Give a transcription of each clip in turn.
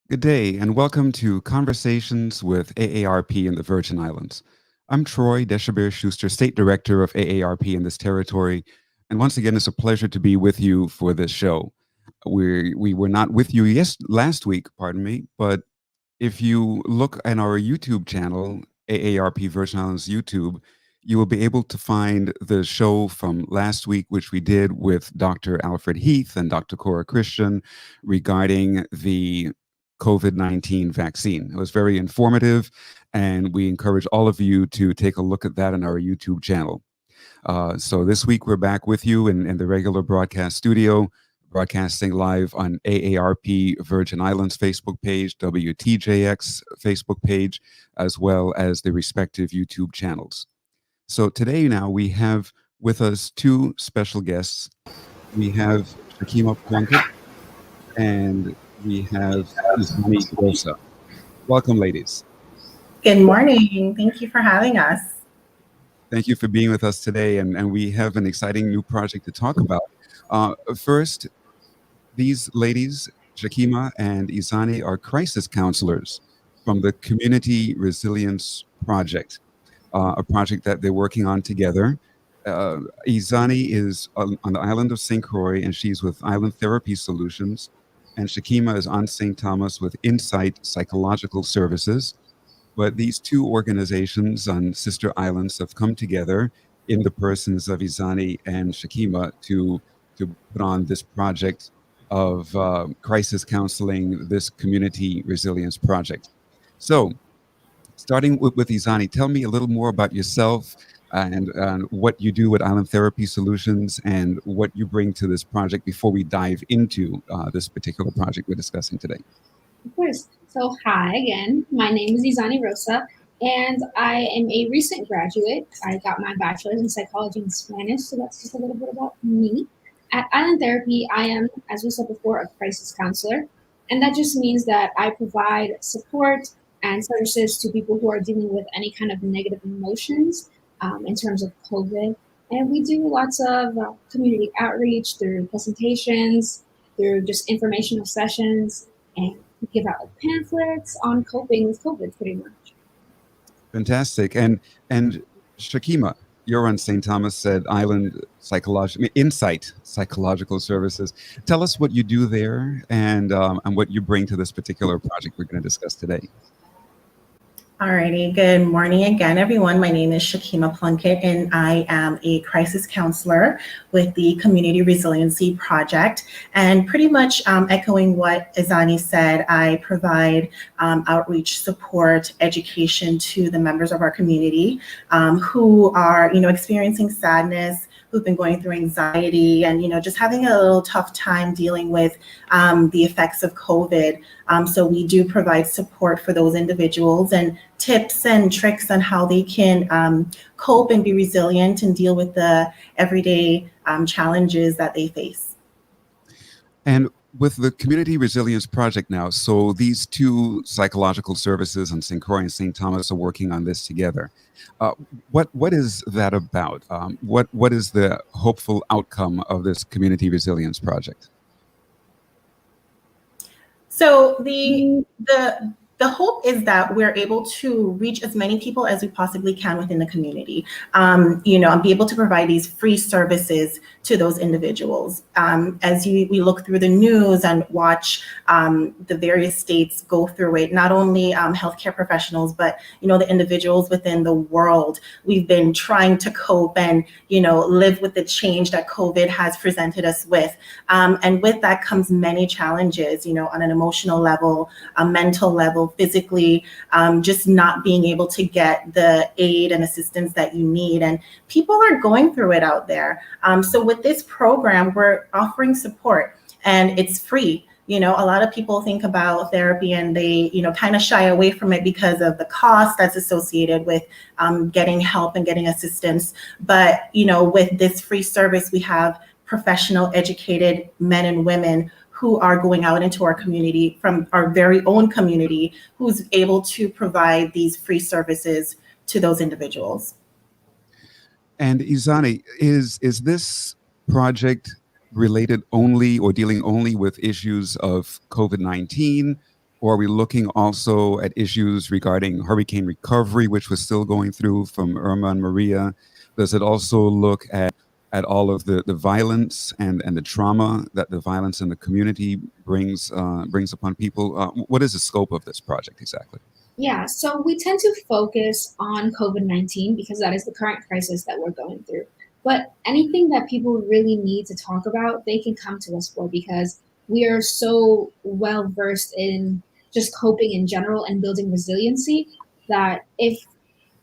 Good day, and welcome to Conversations with AARP in the Virgin Islands. I'm Troy Deshabir Schuster, State Director of AARP in this territory, and once again, it's a pleasure to be with you for this show. We were not with you last week, pardon me, but if you look at our YouTube channel, AARP Virgin Islands YouTube, you will be able to find the show from last week, which we did with Dr. Alfred Heath and Dr. Cora Christian regarding the COVID-19 vaccine. It was very informative, and we encourage all of you to take a look at that on our YouTube channel. So this week we're back with you in the regular broadcast studio, broadcasting live on AARP Virgin Islands Facebook page, WTJX Facebook page, as well as the respective YouTube channels. So today now we have with us two special guests. We have Shakima Plunkett and we have Izani Rosa. Welcome, ladies. Good morning. Thank you for having us. Thank you for being with us today, and we have an exciting new project to talk about. First, these ladies, Shakima and Izani, are crisis counselors from the Community Resilience Project, a project that they're working on together. Izani is on the island of St. Croix, and she's with Island Therapy Solutions, and Shakima is on St. Thomas with Insight Psychological Services. But these two organizations on sister islands have come together in the persons of Izani and Shakima to put on this project of crisis counseling, this community resilience project. So, starting with Izani, tell me a little more about yourself and what you do with Island Therapy Solutions and what you bring to this project before we dive into this particular project we're discussing today. Of course. So, hi again. My name is Izani Rosa, and I am a recent graduate. I got my bachelor's in psychology and Spanish, so that's just a little bit about me. At Island Therapy, I am, as we said before, a crisis counselor, and that just means that I provide support and services to people who are dealing with any kind of negative emotions in terms of COVID. And we do lots of community outreach through presentations, through just informational sessions, and we give out like pamphlets on coping with COVID, pretty much. Fantastic. And Shakima, you're on St. Thomas at Island Insight Psychological Services. Tell us what you do there and what you bring to this particular project we're going to discuss today. Alrighty, good morning again, everyone. My name is Shakima Plunkett, and I am a crisis counselor with the Community Resiliency Project. And pretty much echoing what Izani said, I provide outreach support, education to the members of our community who are, experiencing sadness, who've been going through anxiety and, just having a little tough time dealing with the effects of COVID. So we do provide support for those individuals and tips and tricks on how they can cope and be resilient and deal with the everyday challenges that they face. And with the Community Resilience Project now, so these two psychological services on St. Croix and St. Thomas are working on this together. What is that about? What is the hopeful outcome of this Community Resilience Project? So the hope is that we're able to reach as many people as we possibly can within the community, and be able to provide these free services to those individuals. As we look through the news and watch the various states go through it, not only healthcare professionals, but, the individuals within the world, we've been trying to cope and, live with the change that COVID has presented us with. And with that comes many challenges, on an emotional level, a mental level, physically, just not being able to get the aid and assistance that you need. And people are going through it out there. So with this program, we're offering support and it's free. A lot of people think about therapy and they, kind of shy away from it because of the cost that's associated with getting help and getting assistance. But, with this free service, we have professional, educated men and women who are going out into our community from our very own community, who's able to provide these free services to those individuals. And Izani, is this project related only or dealing only with issues of COVID-19, Or are we looking also at issues regarding hurricane recovery, which was still going through from Irma and Maria? Does it also look at all of the violence and the trauma that the violence in the community brings upon people? What is the scope of this project exactly? Yeah, so we tend to focus on COVID-19 because that is the current crisis that we're going through. But anything that people really need to talk about, they can come to us for because we are so well versed in just coping in general and building resiliency that if,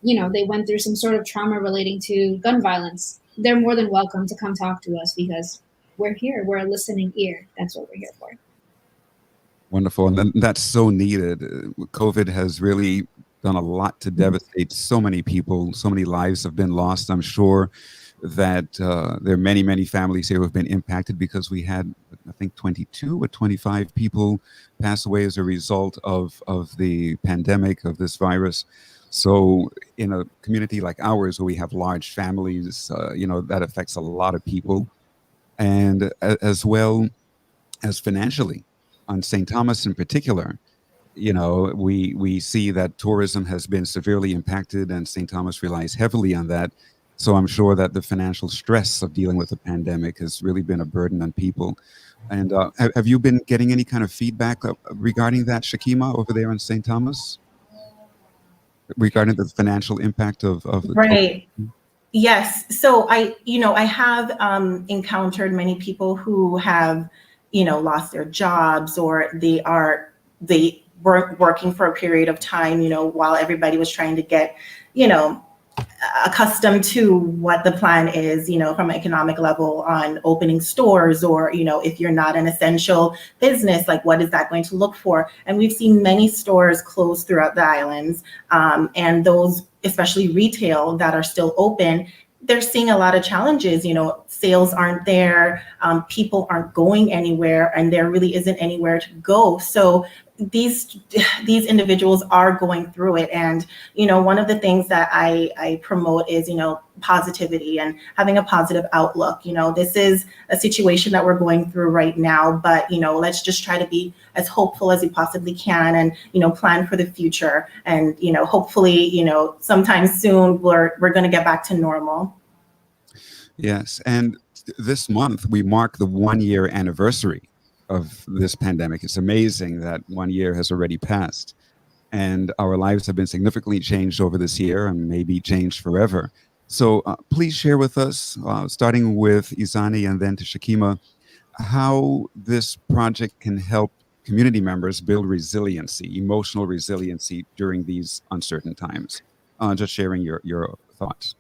they went through some sort of trauma relating to gun violence, they're more than welcome to come talk to us because we're here. We're a listening ear. That's what we're here for. Wonderful. And that's so needed. COVID has really done a lot to devastate so many people. So many lives have been lost. I'm sure that there are many, many families here who have been impacted because we had, I think, 22 or 25 people pass away as a result of the pandemic, of this virus. So in a community like ours, where we have large families, that affects a lot of people. And as well as financially, on St. Thomas in particular, we see that tourism has been severely impacted, and St. Thomas relies heavily on that. So I'm sure that the financial stress of dealing with the pandemic has really been a burden on people. And have you been getting any kind of feedback regarding that, Shakima, over there in St. Thomas, regarding the financial impact of the Right. Yes. So I have encountered many people who have, lost their jobs, or they were working for a period of time, while everybody was trying to get, you know, accustomed to what the plan is, from an economic level on opening stores, or, if you're not an essential business, like what is that going to look for? And we've seen many stores close throughout the islands, and those, especially retail, that are still open, they're seeing a lot of challenges. Sales aren't there, people aren't going anywhere, and there really isn't anywhere to go. So these individuals are going through it. And, one of the things that I promote is, positivity and having a positive outlook. This is a situation that we're going through right now, but, let's just try to be as hopeful as we possibly can, and, plan for the future. And, hopefully, sometime soon we're going to get back to normal. Yes. And this month we mark the 1-year anniversary of this pandemic. It's amazing that 1 year has already passed, and our lives have been significantly changed over this year, and maybe changed forever. So please share with us, starting with Izani and then to Shakima, how this project can help community members build resiliency, emotional resiliency during these uncertain times. Just sharing your thoughts,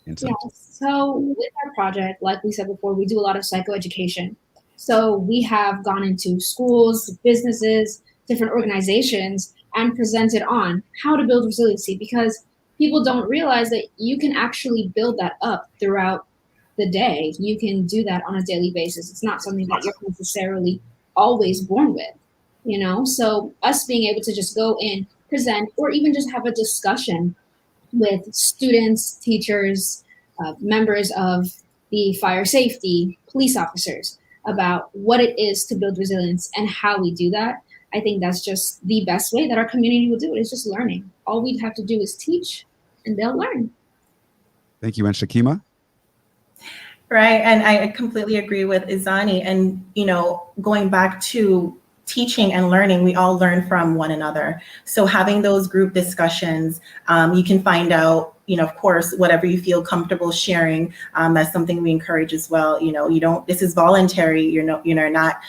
Yeah, insights. so with our project, like we said before, we do a lot of psychoeducation. So we have gone into schools, businesses, different organizations, and presented on how to build resiliency because people don't realize that you can actually build that up throughout the day. You can do that on a daily basis. It's not something that you're necessarily always born with. So us being able to just go in, present, or even just have a discussion with students, teachers, members of the fire safety, police officers about what it is to build resilience and how we do that. I think that's just the best way that our community will do it, is just learning. All we'd have to do is teach and they'll learn. Thank you. And Shakima? Right. And I completely agree with Izani. And, going back to teaching and learning, we all learn from one another. So having those group discussions, you can find out, of course, whatever you feel comfortable sharing. That's something we encourage as well. This is voluntary. You're not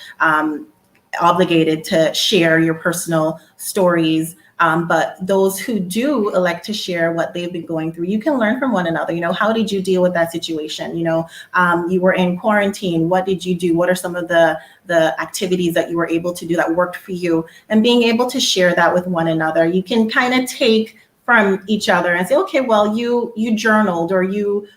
obligated to share your personal stories. But those who do elect to share what they've been going through, you can learn from one another. How did you deal with that situation? You were in quarantine. What did you do? What are some of the activities that you were able to do that worked for you? And being able to share that with one another, you can kind of take from each other and say, okay, well, you journaled, or you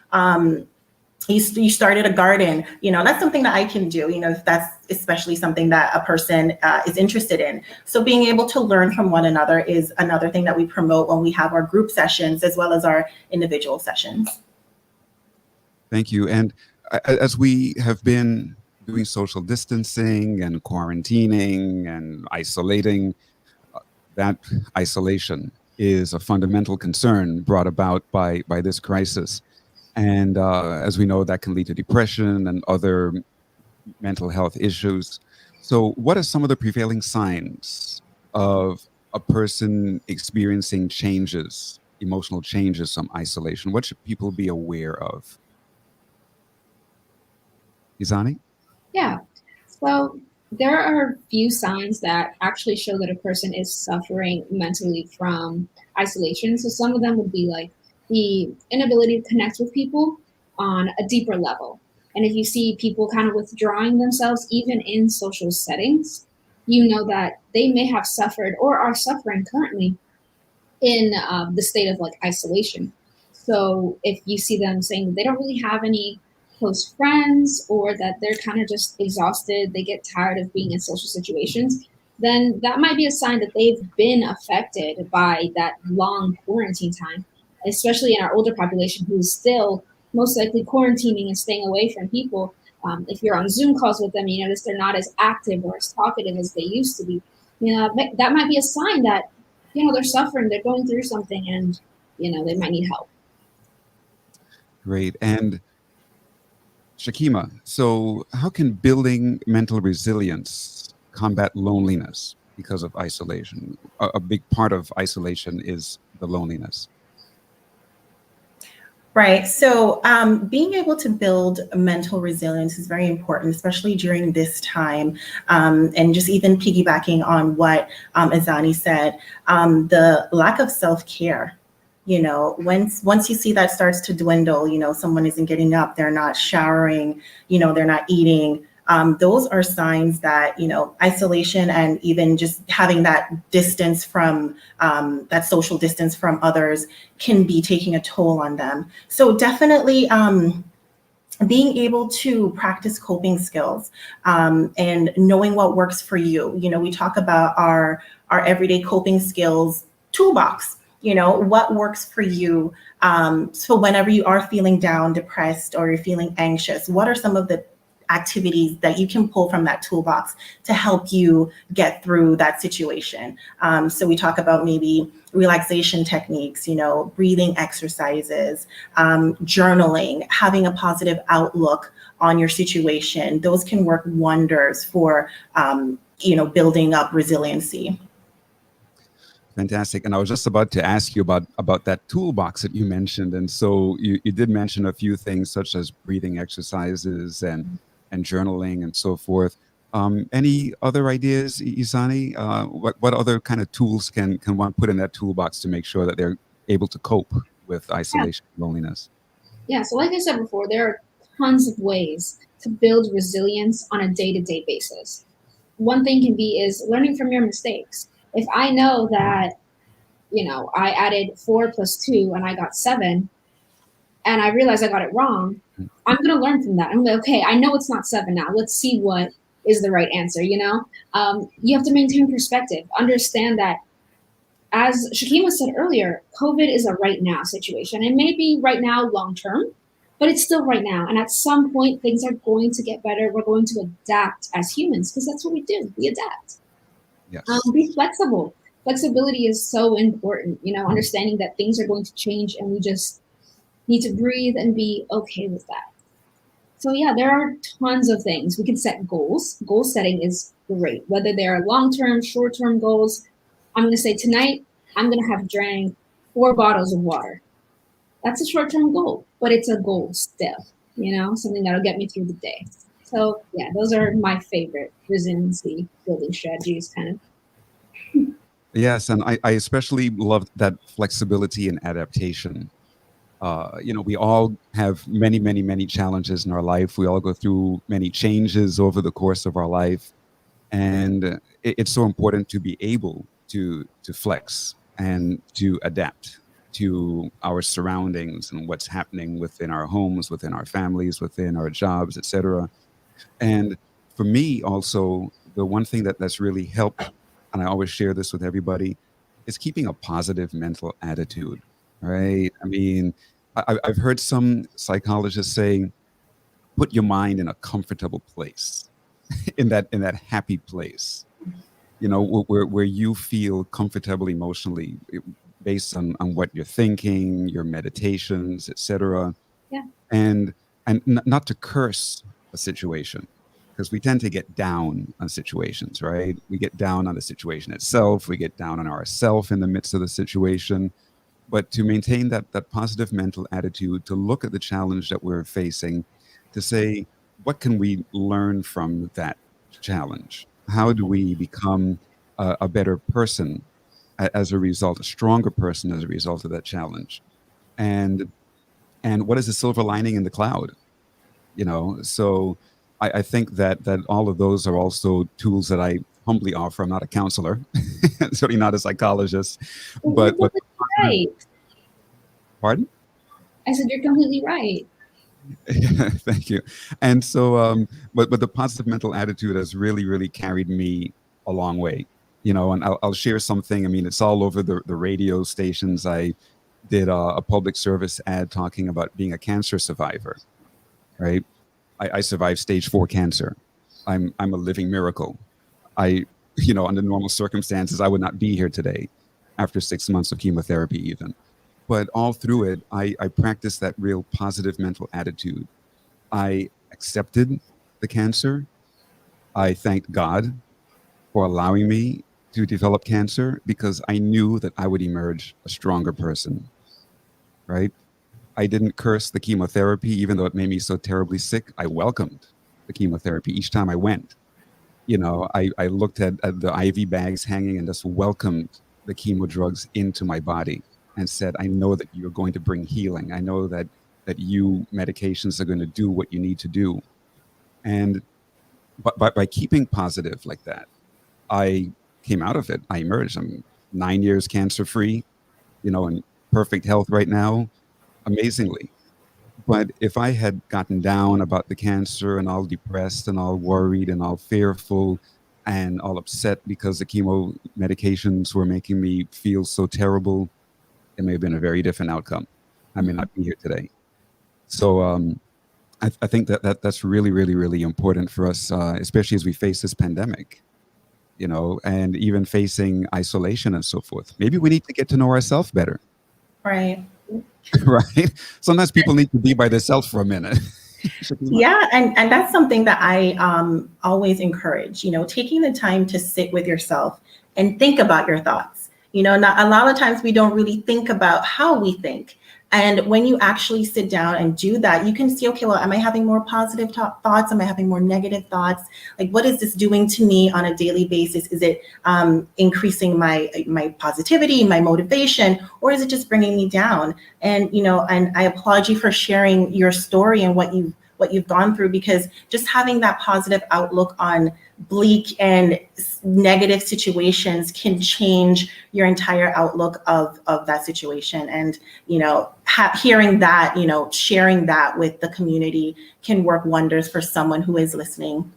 started a garden. That's something that I can do, if that's especially something that a person is interested in. So being able to learn from one another is another thing that we promote when we have our group sessions as well as our individual sessions. Thank you. And as we have been doing social distancing and quarantining and isolating, that isolation is a fundamental concern brought about by this crisis. And as we know, that can lead to depression and other mental health issues. So, what are some of the prevailing signs of a person experiencing changes, emotional changes from isolation? What should people be aware of? Izani? Yeah. So there are a few signs that actually show that a person is suffering mentally from isolation. So some of them would be like the inability to connect with people on a deeper level. And if you see people kind of withdrawing themselves, even in social settings, you know that they may have suffered or are suffering currently in the state of like isolation. So if you see them saying that they don't really have any close friends or that they're kind of just exhausted, they get tired of being in social situations, then that might be a sign that they've been affected by that long quarantine time, especially in our older population who's still most likely quarantining and staying away from people. If you're on Zoom calls with them, you notice they're not as active or as talkative as they used to be. You know, that might be a sign that they're suffering, they're going through something, and they might need help. Great. And Shakima, so how can building mental resilience combat loneliness because of isolation? A big part of isolation is the loneliness. Right. So being able to build mental resilience is very important, especially during this time. And just even piggybacking on what Izani said, the lack of self-care. Once you see that starts to dwindle, someone isn't getting up, they're not showering, they're not eating. Those are signs that, isolation and even just having that distance from that social distance from others can be taking a toll on them. So definitely being able to practice coping skills and knowing what works for you. We talk about our everyday coping skills toolbox. What works for you. So whenever you are feeling down, depressed, or you're feeling anxious, what are some of the activities that you can pull from that toolbox to help you get through that situation? So we talk about maybe relaxation techniques, breathing exercises, journaling, having a positive outlook on your situation. Those can work wonders for, building up resiliency. Fantastic. And I was just about to ask you about that toolbox that you mentioned. And so you did mention a few things such as breathing exercises and journaling and so forth. Any other ideas, Isani? What other kind of tools can one put in that toolbox to make sure that they're able to cope with isolation and loneliness? Yeah, so like I said before, there are tons of ways to build resilience on a day-to-day basis. One thing can be is learning from your mistakes. If I know that, I added 4 plus 2 and I got 7, and I realize I got it wrong, I'm going to learn from that. I'm like, okay, I know it's not 7 now. Let's see what is the right answer, You have to maintain perspective. Understand that, as Shakima said earlier, COVID is a right now situation. It may be right now long term, but it's still right now. And at some point, things are going to get better. We're going to adapt as humans because that's what we do. We adapt. Yes. Be flexible. Flexibility is so important, understanding that things are going to change and we just need to breathe and be okay with that. So yeah, there are tons of things. We can set goals. Goal setting is great, whether they're long-term, short-term goals. I'm going to say tonight, I'm going to have drank 4 bottles of water. That's a short-term goal, but it's a goal still, something that'll get me through the day. So yeah, those are my favorite resiliency building strategies, kind of. Yes, and I especially love that flexibility and adaptation. We all have many, many, many challenges in our life. We all go through many changes over the course of our life. And it's so important to be able to flex and to adapt to our surroundings and what's happening within our homes, within our families, within our jobs, etc. And for me, also, the one thing that's really helped, and I always share this with everybody, is keeping a positive mental attitude, right? I mean, I've heard some psychologists say, put your mind in a comfortable place, in that happy place. where you feel comfortable emotionally based on what you're thinking, your meditations, etc. Yeah. And not to curse a situation, because we tend to get down on situations, right? We get down on the situation itself, we get down on ourselves in the midst of the situation, but to maintain that positive mental attitude, to look at the challenge that we're facing, to say, what can we learn from that challenge? How do we become a better person as a result, a stronger person as a result of that challenge? And what is the silver lining in the cloud? So I think that all of those are also tools that I humbly offer. I'm not a counselor, certainly not a psychologist, You're but completely right. pardon? I said you're completely right. Thank you. And so, but the positive mental attitude has really, really carried me a long way. And I'll share something. I mean, it's all over the radio stations. I did a public service ad talking about being a cancer survivor, right? I survived stage 4 cancer. I'm a living miracle. I, under normal circumstances, I would not be here today after 6 months of chemotherapy, even. But all through it, I practiced that real positive mental attitude. I accepted the cancer. I thanked God for allowing me to develop cancer, because I knew that I would emerge a stronger person, right? I didn't curse the chemotherapy, even though it made me so terribly sick. I welcomed the chemotherapy each time I went. I looked at the IV bags hanging and just welcomed the chemo drugs into my body and said, I know that you're going to bring healing. I know that you medications are going to do what you need to do. And but by keeping positive like that, I came out of it. I emerged. I'm 9 years cancer free, in perfect health right now, amazingly. But if I had gotten down about the cancer and all depressed and all worried and all fearful and all upset because the chemo medications were making me feel so terrible, it may have been a very different outcome. I may not be here today. So I think that's really, really, really important for us, especially as we face this pandemic, and even facing isolation and so forth. Maybe we need to get to know ourselves better. Right. Right? Sometimes people need to be by themselves for a minute. Yeah, and that's something that I always encourage, taking the time to sit with yourself and think about your thoughts. Not a lot of times we don't really think about how we think. And when you actually sit down and do that, you can see, okay, well, am I having more positive thoughts? Am I having more negative thoughts? Like, what is this doing to me on a daily basis? Is it increasing my positivity, my motivation, or is it just bringing me down? And and I applaud you for sharing your story and what you've gone through, because just having that positive outlook on bleak and negative situations can change your entire outlook of that situation. And hearing that, sharing that with the community can work wonders for someone who is listening.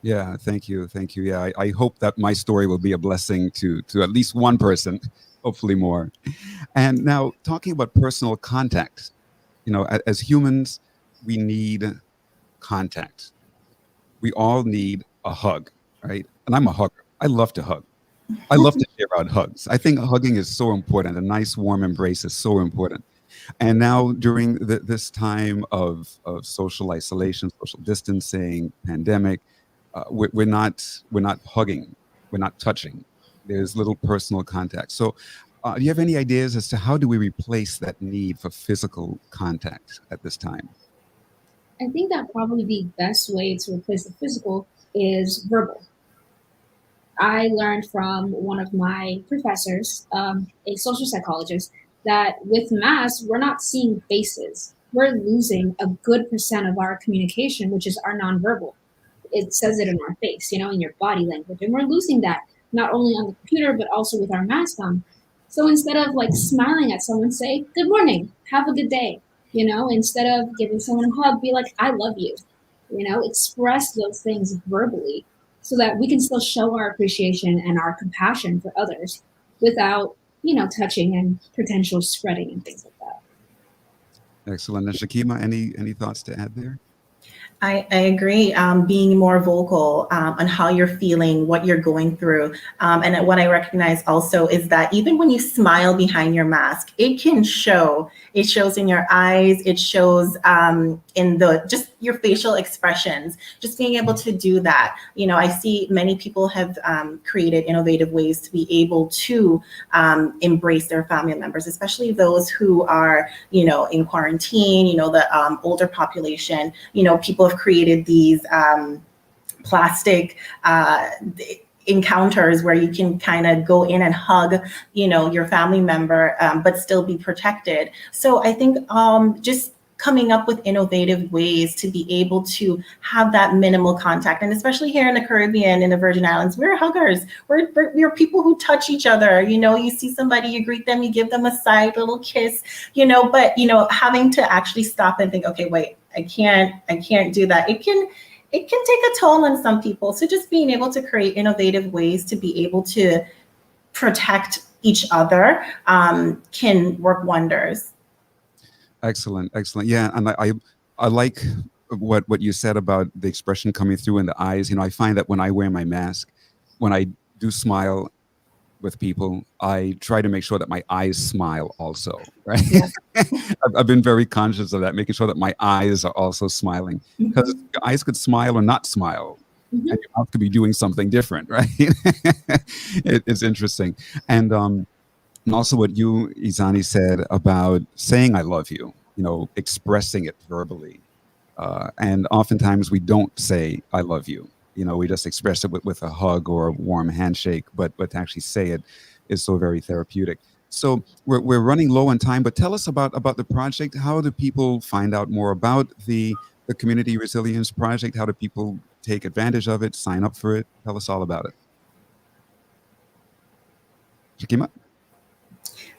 Yeah, thank you. Yeah, I hope that my story will be a blessing to at least one person, hopefully more. And now, talking about personal contact, as humans, we need contact. We all need a hug, right? And I'm a hugger. I love to hug. I love to share out hugs. I think hugging is so important. A nice warm embrace is so important. And now during this time of social isolation, social distancing, pandemic, we're not hugging, we're not touching. There's little personal contact. So, do you have any ideas as to how do we replace that need for physical contact at this time? I think that probably the best way to replace the physical is verbal. I learned from one of my professors, a social psychologist, that with masks, we're not seeing faces. We're losing a good percent of our communication, which is our nonverbal. It says it in our face, in your body language. And we're losing that not only on the computer, but also with our mask on. So instead of like smiling at someone, say, good morning, have a good day. Instead of giving someone a hug, be like, I love you. Express those things verbally so that we can still show our appreciation and our compassion for others without, touching and potential spreading and things like that. Excellent. And Shakima, any thoughts to add there? I agree. Being more vocal on how you're feeling, what you're going through. And what I recognize also is that even when you smile behind your mask, it can show. It shows in your eyes. It shows in just your facial expressions. Just being able to do that. I see many people have created innovative ways to be able to embrace their family members, especially those who are, in quarantine, the older population. People have created these plastic encounters where you can kind of go in and hug, your family member, but still be protected. So I think just coming up with innovative ways to be able to have that minimal contact. And especially here in the Caribbean, in the Virgin Islands, we're huggers. We're people who touch each other. You see somebody, you greet them, you give them a side little kiss, but, having to actually stop and think, okay, wait, I can't do that. It can take a toll on some people. So just being able to create innovative ways to be able to protect each other can work wonders. Excellent. Yeah, and I like what you said about the expression coming through in the eyes. I find that when I wear my mask, when I do smile with people, I try to make sure that my eyes smile also, right? Yes. I've been very conscious of that, making sure that my eyes are also smiling, because your eyes could smile or not smile, and your mouth could be doing something different, right? It's interesting. And also what you, Izani, said about saying I love you, expressing it verbally. And oftentimes we don't say I love you. We just express it with a hug or a warm handshake, but to actually say it is so very therapeutic. So we're running low on time, but tell us about the project. How do people find out more about the Community Resilience Project? How do people take advantage of it, sign up for it? Tell us all about it. Shakima?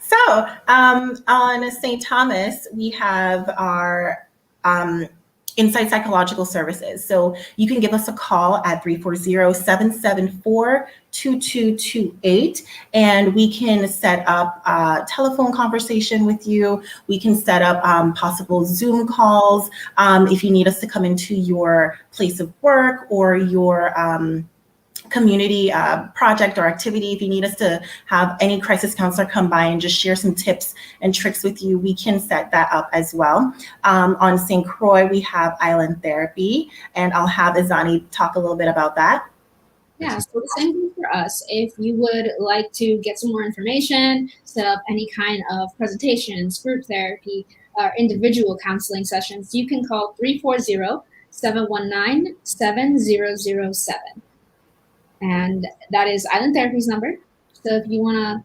So on St. Thomas, we have our Insight Psychological Services. So you can give us a call at 340-774-2228, and we can set up a telephone conversation with you. We can set up possible Zoom calls if you need us to come into your place of work or your community project or activity. If you need us to have any crisis counselor come by and just share some tips and tricks with you, we can set that up as well. On St. Croix, we have Island Therapy, and I'll have Izani talk a little bit about that. Yeah, so the same thing for us. If you would like to get some more information, set up any kind of presentations, group therapy, or individual counseling sessions, you can call 340-719-7007. And that is Island Therapy's number. So if you want to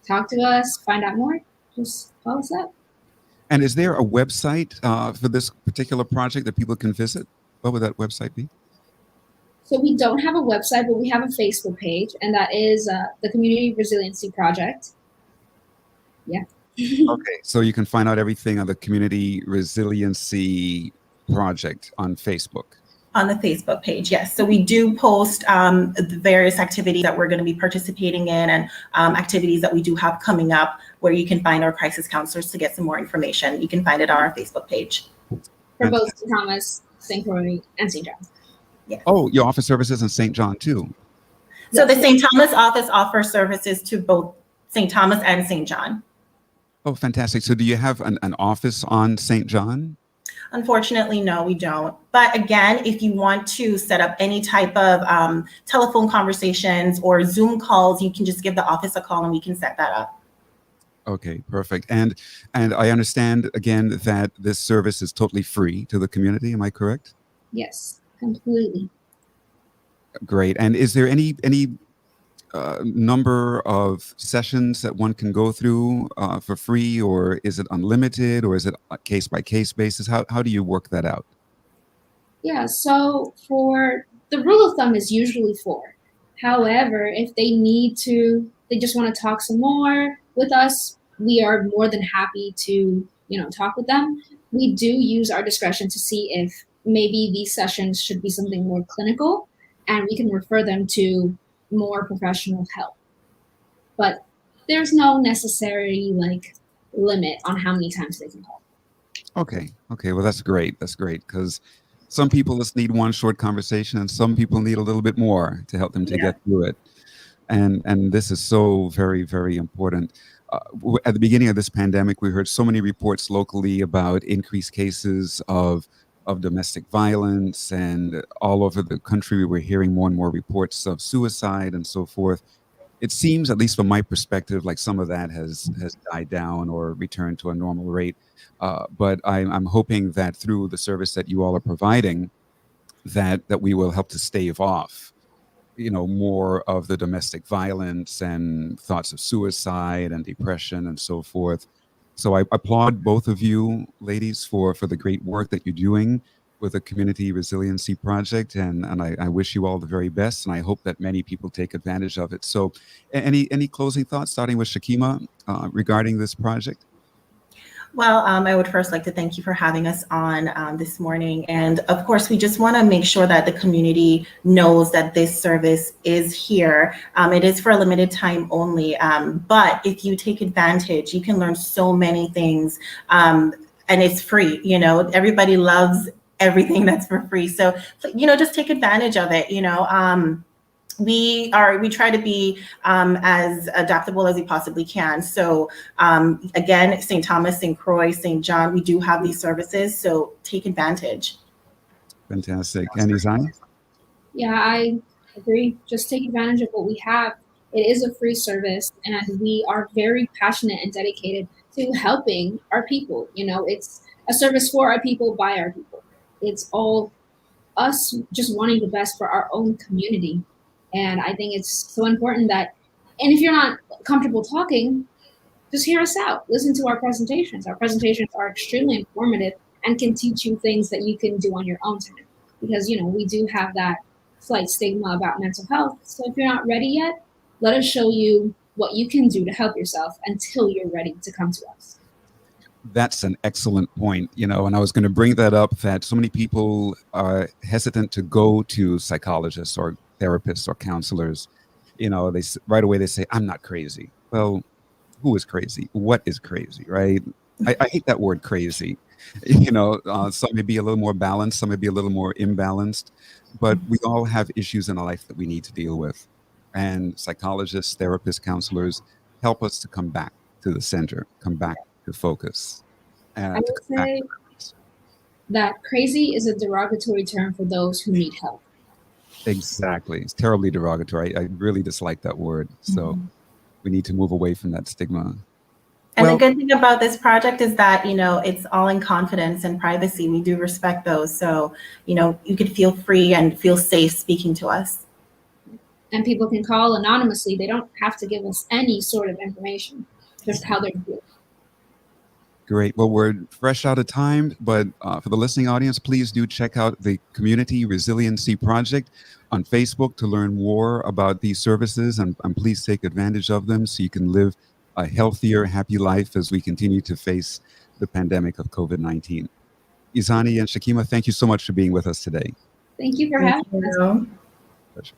talk to us, find out more, just call us up. And is there a website for this particular project that people can visit? What would that website be? So we don't have a website, but we have a Facebook page, and that is the Community Resiliency Project. Yeah. Okay, so you can find out everything on the Community Resiliency Project on Facebook. On the Facebook page, yes. So we do post the various activities that we're going to be participating in and activities that we do have coming up where you can find our crisis counselors to get some more information. You can find it on our Facebook page. For both St. Thomas, St. Croix, and St. John. Yes. Oh, you offer services in St. John too? So the St. Thomas office offers services to both St. Thomas and St. John. Oh, fantastic. So do you have an office on St. John? Unfortunately, no, we don't. But again, if you want to set up any type of telephone conversations or Zoom calls, you can just give the office a call and we can set that up. Okay, perfect. And I understand again that this service is totally free to the community. Am I correct? Yes, completely. Great. And is there any number of sessions that one can go through for free, or is it unlimited, or is it a case-by-case basis? How do you work that out? Yeah, so for the rule of thumb is usually 4. However, if they just want to talk some more with us, we are more than happy to, talk with them. We do use our discretion to see if maybe these sessions should be something more clinical, and we can refer them to more professional help. But there's no necessary limit on how many times they can call. Okay. Well, that's great. Because Some people just need one short conversation, and some people need a little bit more to help them to Yeah. get through it. And this is so very, very important. At the beginning of this pandemic, we heard so many reports locally about increased cases of domestic violence, and all over the country we were hearing more and more reports of suicide and so forth. It seems, at least from my perspective, like some of that has died down or returned to a normal rate. But I'm hoping that through the service that you all are providing, that we will help to stave off, more of the domestic violence and thoughts of suicide and depression and so forth. So I applaud both of you ladies for the great work that you're doing with the Community Resiliency Project, and I wish you all the very best, and I hope that many people take advantage of it. So any closing thoughts, starting with Shakima, regarding this project? Well, I would first like to thank you for having us on this morning. And of course, we just want to make sure that the community knows that this service is here. It is for a limited time only. But if you take advantage, you can learn so many things. And it's free. Everybody loves everything that's for free. So, just take advantage of it. We try to be as adaptable as we possibly can. So again, St. Thomas, St. Croix, St. John, we do have these services, so take advantage. Fantastic. And Izani? Yeah, I agree. Just take advantage of what we have. It is a free service, and we are very passionate and dedicated to helping our people. It's a service for our people, by our people. It's all us just wanting the best for our own community. And I think it's so important that, and if you're not comfortable talking, just hear us out. Listen to our presentations. Our presentations are extremely informative and can teach you things that you can do on your own time. Because, we do have that slight stigma about mental health. So if you're not ready yet, let us show you what you can do to help yourself until you're ready to come to us. That's an excellent point, and I was going to bring that up, that so many people are hesitant to go to psychologists or therapists or counselors. They right away they say, I'm not crazy. Well, who is crazy? What is crazy, right? I hate that word crazy. Some may be a little more balanced, some may be a little more imbalanced, but we all have issues in our life that we need to deal with. And psychologists, therapists, counselors help us to come back to the center, come back to focus. I would say that crazy is a derogatory term for those who need help. Exactly. It's terribly derogatory. I really dislike that word. So we need to move away from that stigma. And the good thing about this project is that, it's all in confidence and privacy. We do respect those. So, you could feel free and feel safe speaking to us. And people can call anonymously. They don't have to give us any sort of information, just how they're feeling. Great. Well, we're fresh out of time, but for the listening audience, please do check out the Community Resiliency Project on Facebook to learn more about these services, and please take advantage of them so you can live a healthier, happy life as we continue to face the pandemic of COVID-19. Izani and Shakima, thank you so much for being with us today. Thank you for having us. Pleasure.